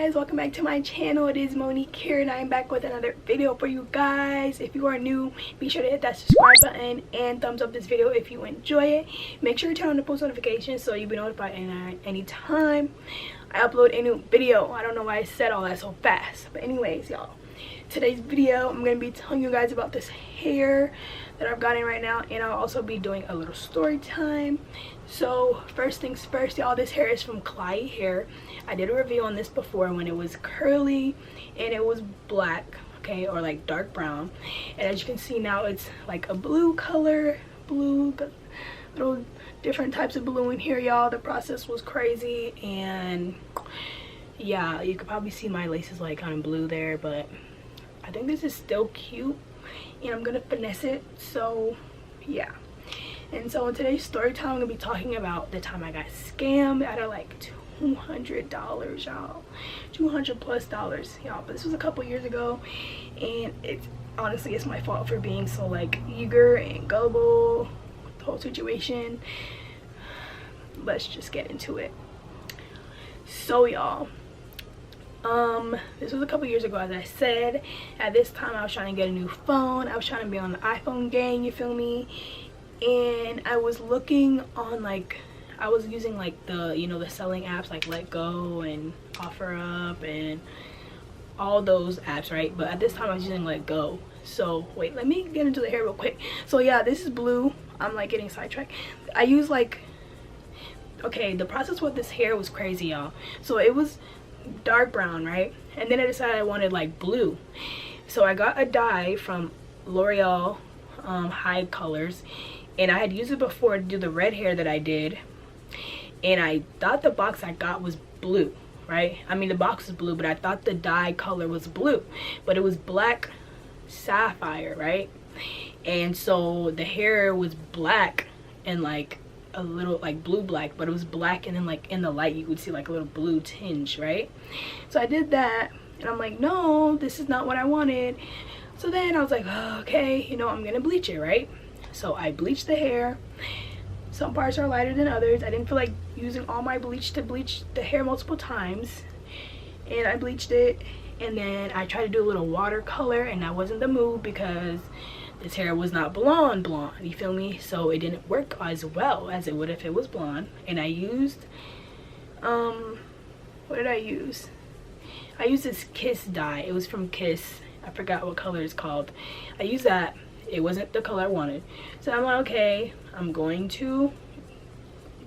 guys, welcome back to my channel. It is Monique here and I'm back with another video for you guys. If you are new, be sure to hit that subscribe button and thumbs up this video if you enjoy it. Make sure you turn on the post notifications so you'll be notified anytime I upload a new video. I don't know why I said all that so fast, but anyways, y'all, today's video I'm going to be telling you guys about this hair that I've gotten right now, and I'll also be doing a little story time. So first things first, y'all, this hair is from Klaiyi hair. I did a review on this before when it was curly and it was black, okay, or like dark brown, and as you can see now it's like a blue color, little different types of blue in here, y'all. The process was crazy, and yeah, you could probably see my laces like kind of blue there, but I think this is still cute and I'm gonna finesse it. So yeah, and so in today's story time I'm gonna be talking about the time I got scammed out of like $200, y'all. $200+ y'all. But this was a couple years ago, and it's honestly, it's my fault for being so like eager and gullible with the whole situation. Let's just get into it. So y'all, this was a couple years ago, as I said. At this time I was trying to get a new phone. I was trying to be on the iPhone gang, you feel me? And I was looking on, like, I was using like the, you know, the selling apps like Let Go and OfferUp and all those apps, right? But at this time I was using Let Go. So wait, let me get into the hair real quick. So yeah, this is blue. I'm like getting sidetracked. I use like, okay, the process with this hair was crazy, y'all. So it was dark brown, right? And then I decided I wanted like blue. So I got a dye from L'Oreal, High Colors, and I had used it before to do the red hair that I did, and I thought the box I got was blue, right? I mean, the box was blue, but I thought the dye color was blue, but it was black sapphire, right? And so the hair was black and like a little like blue black, but it was black, and then like in the light you would see like a little blue tinge, right? So I did that, and I'm like, no, this is not what I wanted. So then I was like, oh, okay, you know, I'm gonna bleach it, right? So I bleached the hair. Some parts are lighter than others. I didn't feel like using all my bleach to bleach the hair multiple times, and I bleached it. And then I tried to do a little watercolor, and that wasn't the move because this hair was not blonde, you feel me? So it didn't work as well as it would if it was blonde. And I used what did I use? I used this Kiss dye. It was from Kiss. I forgot what color it's called. I used that. It wasn't the color I wanted. So I'm like, okay, I'm going to,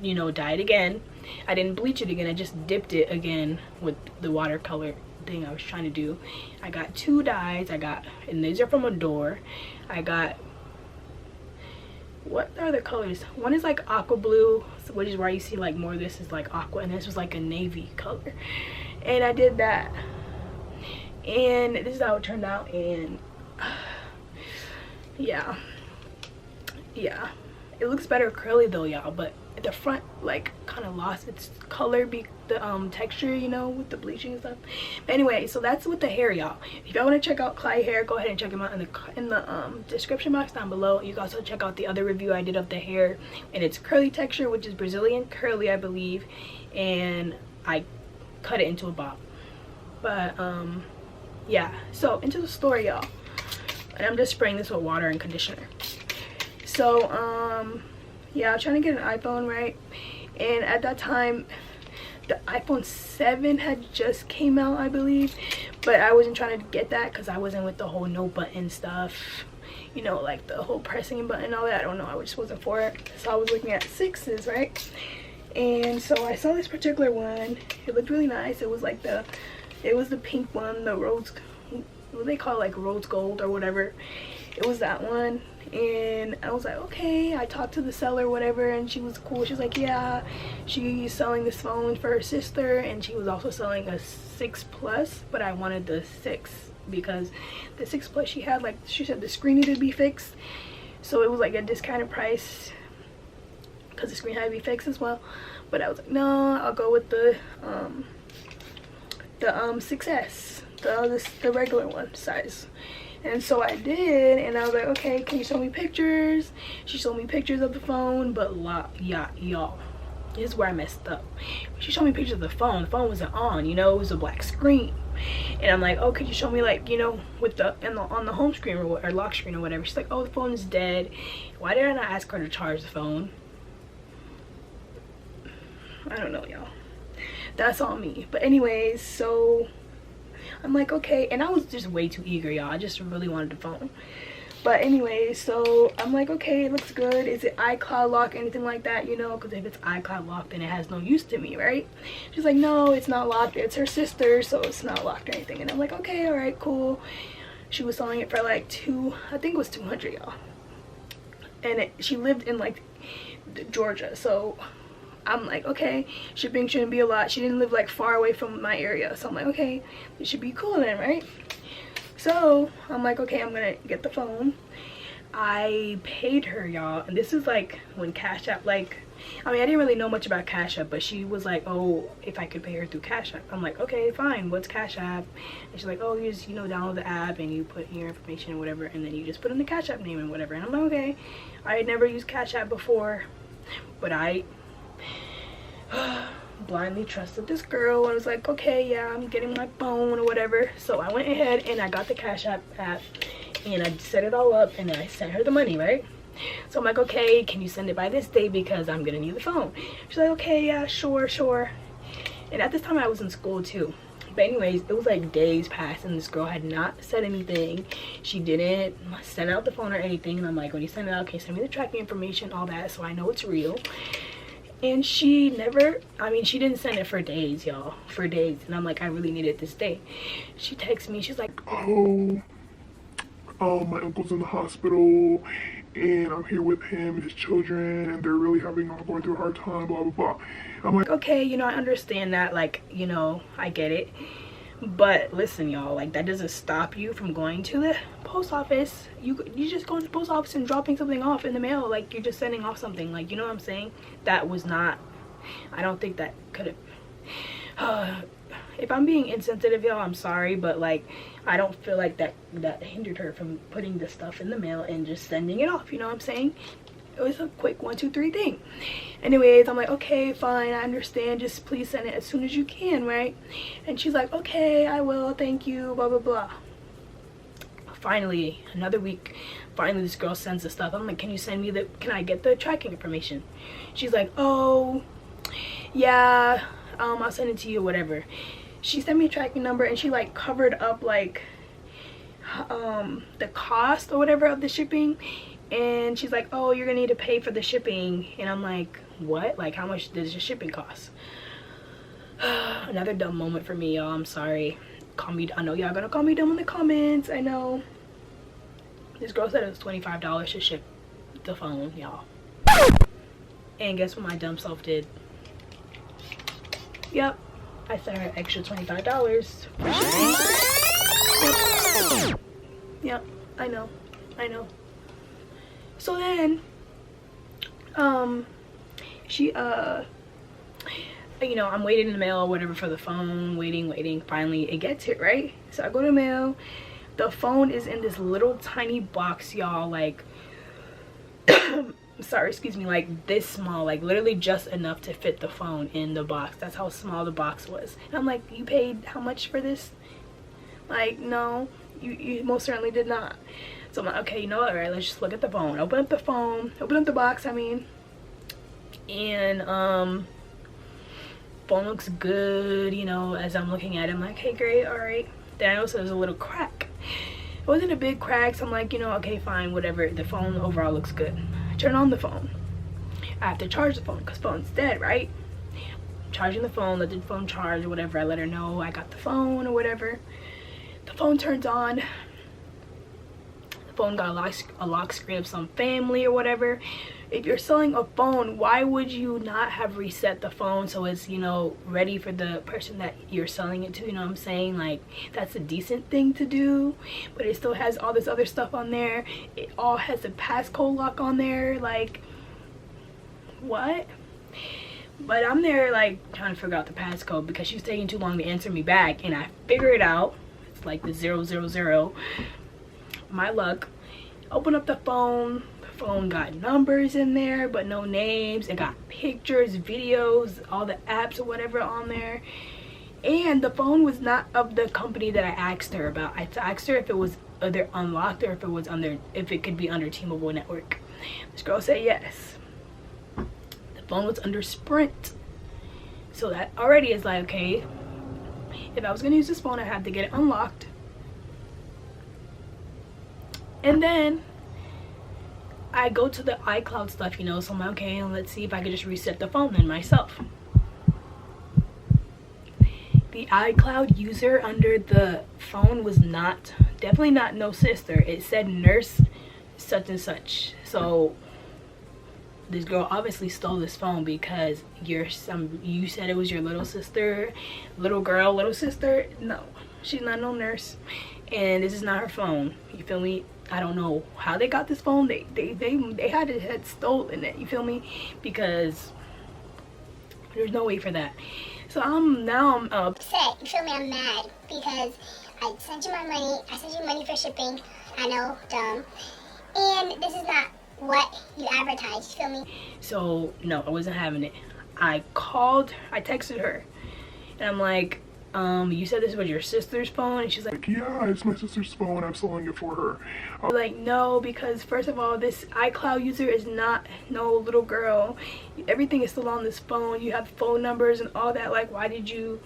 you know, dye it again. I didn't bleach it again. I just dipped it again with the watercolor thing I was trying to do. I got two dyes. And these are from Adore. I got, what are the colors? One is like aqua blue, which is where you see like more of this is like aqua, and this was like a navy color. And I did that, and this is how it turned out. And yeah, it looks better curly though, y'all, but at the front like kind of lost its color, the texture, you know, with the bleaching and stuff. But anyway, so that's with the hair, y'all. If y'all want to check out Klaiyi hair, go ahead and check them out in the description box down below. You can also check out the other review I did of the hair and its curly texture, which is Brazilian curly, I believe, and I cut it into a bob. But yeah, so into the story, y'all. And I'm just spraying this with water and conditioner. So yeah, I'm trying to get an iPhone, right? And at that time the iPhone 7 had just came out, I believe, but I wasn't trying to get that because I wasn't with the whole no button stuff, you know, like the whole pressing button and all that. I don't know, I just wasn't for it. So I was looking at 6s, right? And so I saw this particular one. It looked really nice. It was like the pink one, the rose, what they call it, like rose gold or whatever. It was that one, and I was like, okay. I talked to the seller, whatever, and she was cool. She was like, yeah, she's selling this phone for her sister, and she was also selling a 6 Plus, but I wanted the 6 because the 6 Plus she had, like, she said the screen needed to be fixed, so it was like a discounted price because the screen had to be fixed as well. But I was like, no, I'll go with the 6S, the regular one size. And so I did, and I was like, okay, can you show me pictures? She showed me pictures of the phone, but y'all, This is where I messed up. She showed me pictures of the phone. The phone wasn't on, you know, it was a black screen. And I'm like, oh, could you show me, like, you know, with the on the home screen or lock screen or whatever. She's like, oh, the phone is dead. Why did I not ask her to charge the phone? I don't know, y'all. That's on me. But anyways, so I'm like, okay. And I was just way too eager, y'all. I just really wanted the phone. But anyway, so I'm like, okay, it looks good. Is it iCloud lock, anything like that, you know? Because if it's iCloud locked, then it has no use to me, right? She's like, no, it's not locked. It's her sister, so it's not locked or anything. And I'm like, okay, all right, cool. She was selling it for like I think it was 200, y'all. And she lived in like Georgia, so I'm like, okay, shipping shouldn't be a lot. She didn't live like far away from my area, so I'm like, okay, it should be cool then, right? So I'm like, okay, I'm gonna get the phone. I paid her, y'all, and this is like when Cash App, like, I mean, I didn't really know much about Cash App, but she was like, oh, if I could pay her through Cash App. I'm like, okay, fine, what's Cash App? And she's like, oh, you just, you know, download the app and you put your information or whatever, and then you just put in the Cash App name and whatever. And I'm like, okay. I had never used Cash App before, but I blindly trusted this girl and was like, okay, yeah, I'm getting my phone or whatever. So I went ahead and I got the Cash App and I set it all up and I sent her the money, right? So I'm like, okay, can you send it by this day because I'm gonna need the phone? She's like, okay, yeah, sure. And at this time I was in school too. But anyways, it was like days past and this girl had not said anything. She didn't send out the phone or anything. And I'm like, when you send it out, can you send me the tracking information, all that, so I know it's real? And she never, I mean, she didn't send it for days, y'all, for days. And I'm like, I really need it this day. She texts me, she's like, oh, my uncle's in the hospital and I'm here with him and his children and they're really going through a hard time, blah, blah, blah. I'm like, okay, you know, I understand that, like, you know, I get it. But listen, y'all, like, that doesn't stop you from going to the post office. You just go to the post office and dropping something off in the mail, like you're just sending off something, like, you know what I'm saying? That was not, I don't think that could have if I'm being insensitive, y'all, I'm sorry, but like, I don't feel like that hindered her from putting the stuff in the mail and just sending it off, you know what I'm saying? It was a quick 1, 2, 3 thing. Anyways, I'm like, okay, fine, I understand, just please send it as soon as you can, right? And she's like, okay, I will, thank you, blah blah blah. Finally, another week, finally this girl sends the stuff. I'm like, can you send me can I get the tracking information? She's like, oh yeah, I'll send it to you, whatever. She sent me a tracking number and she like covered up like the cost or whatever of the shipping. And she's like, oh, you're gonna need to pay for the shipping. And I'm like, what? Like, how much does the shipping cost? Another dumb moment for me, y'all. I'm sorry. I know y'all gonna call me dumb in the comments. I know. This girl said it was $25 to ship the phone, y'all. And guess what my dumb self did? Yep. I sent her extra $25 for shipping. Yep. I know. So then, she, you know, I'm waiting in the mail or whatever for the phone, waiting, finally it gets here, right? So I go to the mail, the phone is in this little tiny box, y'all, like, sorry, excuse me, like this small, like literally just enough to fit the phone in the box. That's how small the box was. And I'm like, you paid how much for this? Like, no, you most certainly did not. So I'm like, okay, you know what, all right, let's just look at the phone. Open up the phone, open up the box, I mean. And phone looks good, you know, as I'm looking at it. I'm like, hey, great, all right. Then I noticed there was a little crack. It wasn't a big crack, so I'm like, you know, okay, fine, whatever. The phone overall looks good. I turn on the phone. I have to charge the phone because phone's dead, right? Charging the phone, let the phone charge or whatever. I let her know I got the phone or whatever. The phone turns on. Phone got a lock screen of some family or whatever. If you're selling a phone, why would you not have reset the phone so it's, you know, ready for the person that you're selling it to? You know what I'm saying? Like, that's a decent thing to do, but it still has all this other stuff on there. It all has a passcode lock on there. Like, what? But I'm there like trying to figure out the passcode because she's taking too long to answer me back, and I figure it out. It's like the 000. My luck. Open up the phone. The phone got numbers in there but no names. It got pictures, videos, all the apps or whatever on there. And the phone was not of the company that I asked her about. I asked her if it was either unlocked or if it could be under T-Mobile network. This girl said yes. The phone was under Sprint. So that already is like, okay, if I was gonna use this phone, I had to get it unlocked. And then I go to the iCloud stuff, you know, so I'm like, okay, let's see if I could just reset the phone then myself. The iCloud user under the phone was definitely not no sister. It said nurse such and such. So this girl obviously stole this phone because you said it was your little sister, little girl, little sister. No, she's not no nurse, and this is not her phone. You feel me? I don't know how they got this phone. They had stolen it. You feel me? Because there's no way for that. So I'm upset. You feel me? I'm mad because I sent you my money. I sent you money for shipping. I know, dumb. And this is not what you advertised. You feel me? So no, I wasn't having it. I texted her, and I'm like, you said this was your sister's phone? And she's like, yeah, it's my sister's phone. I'm selling it for her. I'm like, no, because first of all, this iCloud user is not no little girl. Everything is still on this phone. You have phone numbers and all that. Like, why did you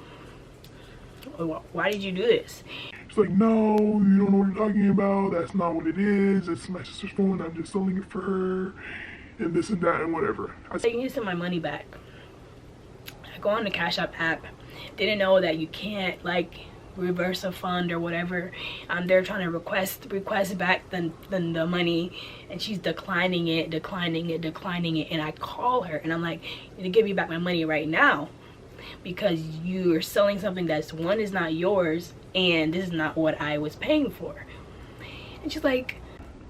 do this? She's like, no, you don't know what you're talking about. That's not what it is. It's my sister's phone. I'm just selling it for her, and this and that and whatever. I said, you need to send my money back. I go on the Cash App app. Didn't know that you can't like reverse a fund or whatever. They're trying to request back the money, and she's declining it, and I call her and I'm like, you need to give me back my money right now, because you're selling something that's one is not yours and this is not what I was paying for. And she's like,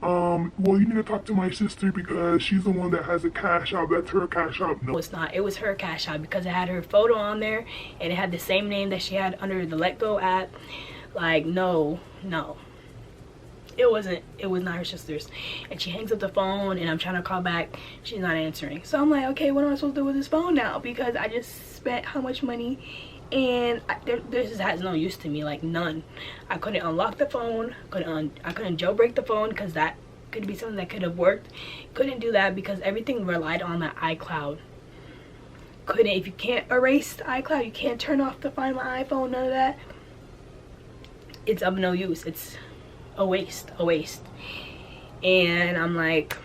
well, you need to talk to my sister because she's the one that has a Cash App. That's her Cash App. No, it's not. It was her Cash App because it had her photo on there and it had the same name that she had under the Let Go app. Like, no, it wasn't. It was not her sister's. And she hangs up the phone and I'm trying to call back. She's not answering. So I'm like, okay, what am I supposed to do with this phone now? Because I just spent how much money, and this has no use to me, like none. I couldn't unlock the phone. I couldn't jailbreak the phone because that could be something that could have worked. Couldn't do that because everything relied on that iCloud. If you can't erase the iCloud, you can't turn off the Find My iPhone, none of that. It's of no use. It's a waste. And I'm like,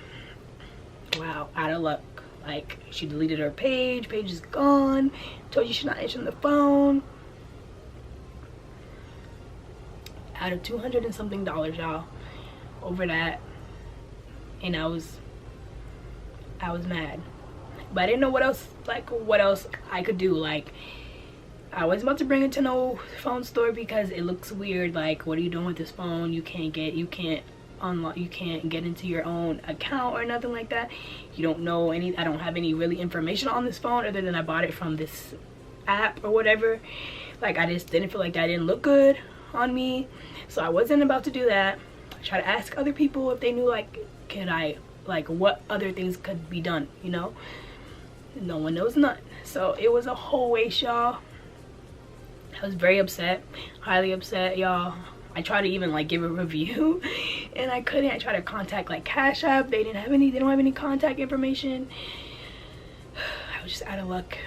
wow, out of luck. Like, she deleted her page is gone, told you she's not answering the phone. Out of $200 and something, y'all, over that. And I was mad, but I didn't know what else I could do. Like, I wasn't about to bring it to no phone store because it looks weird. Like, what are you doing with this phone? You can't unlock, you can't get into your own account or nothing like that. You don't know I don't have any really information on this phone other than I bought it from this app or whatever. Like, I just didn't feel like that didn't look good on me, so I wasn't about to do that. I tried to ask other people if they knew, like, what other things could be done, you know. No one knows none. So it was a whole waste, y'all. I was very upset, highly upset, y'all. I tried to even like give a review and I couldn't. I tried to contact like Cash App. They don't have any contact information. I was just out of luck.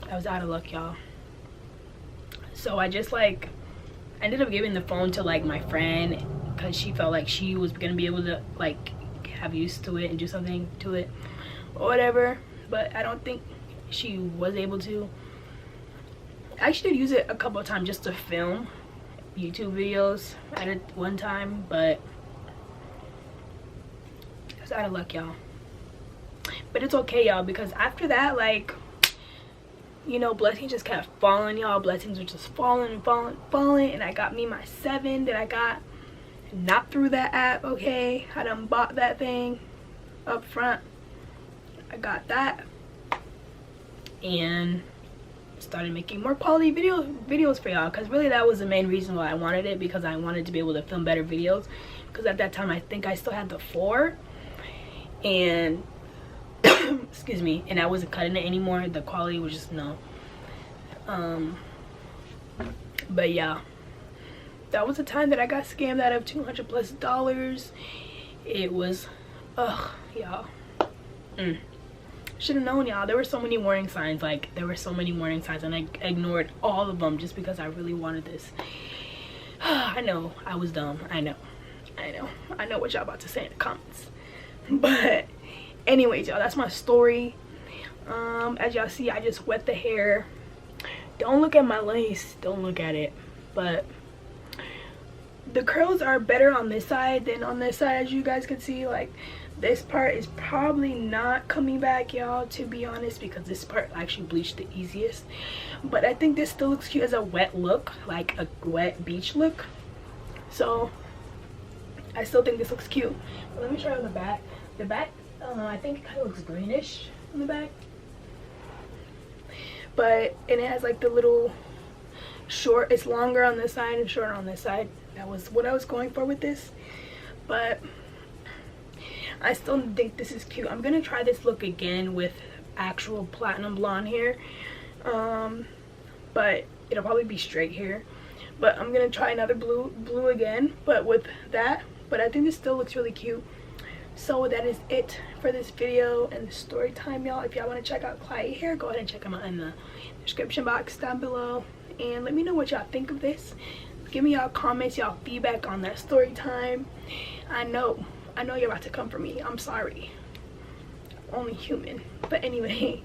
I was out of luck, y'all. So I just like ended up giving the phone to like my friend because she felt like she was gonna be able to like have used to it and do something to it or whatever, but I don't think she was able to. I actually did use it a couple of times just to film YouTube videos at it one time, but I was out of luck, y'all. But it's okay, y'all, because after that, like, you know, blessings just kept falling, y'all. Blessings were just falling and falling, and I got me my 7 that I got not through that app. Okay, I done bought that thing up front. I got that and started making more quality videos for y'all, because really that was the main reason why I wanted it, because I wanted to be able to film better videos, because at that time I think I still had the 4 and excuse me, and I wasn't cutting it anymore. The quality was just no. But yeah, that was the time that I got scammed out of $200+. It was, ugh, y'all. Should have known, y'all. There were so many warning signs. Like, there were so many warning signs, and I ignored all of them just because I really wanted this. I know I was dumb. I know what y'all about to say in the comments. But anyways, y'all, that's my story. As y'all see, I just wet the hair. Don't look at my lace, don't look at it. But the curls are better on this side than on this side, as you guys can see. Like, this part is probably not coming back, y'all, to be honest, because this part actually bleached the easiest. But I think this still looks cute as a wet look, like a wet beach look. So I still think this looks cute. But let me try on the back. The back, I think it kind of looks greenish on the back. But, and it has like the little short, it's longer on this side and shorter on this side. That was what I was going for with this. But I still think this is cute. I'm gonna try this look again with actual platinum blonde hair. But it'll probably be straight hair. But I'm gonna try another blue again, but with that. But I think this still looks really cute. So that is it for this video and the story time, y'all. If y'all want to check out Klaiyi hair, go ahead and check them out in the description box down below, and let me know what y'all think of this. Give me y'all comments, y'all feedback on that story time. I know you're about to come for me. I'm sorry, only human. But anyway,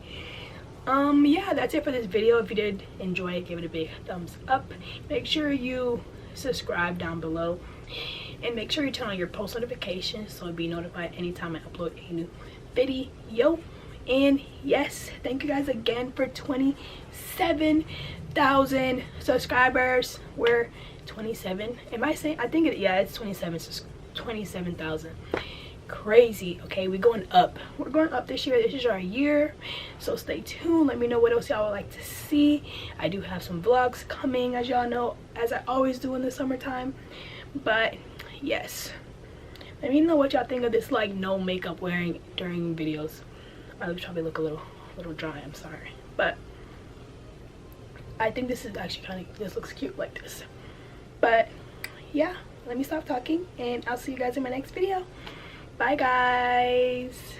yeah, that's it for this video. If you did enjoy it, give it a big thumbs up. Make sure you subscribe down below, and make sure you turn on your post notifications so you'll be notified anytime I upload a new video. And yes, thank you guys again for 27,000 subscribers. We're 27. Am I saying? I think it, yeah, it's 27,000. Crazy. Okay, we're going up. We're going up this year. This is our year. So stay tuned. Let me know what else y'all would like to see. I do have some vlogs coming, as y'all know, as I always do in the summertime. But yes, let me know what y'all think of this, like, no makeup wearing during videos. My lips probably look a little dry, I'm sorry, but I think this is actually kind of, this looks cute like this. But yeah, let me stop talking, and I'll see you guys in my next video. Bye guys.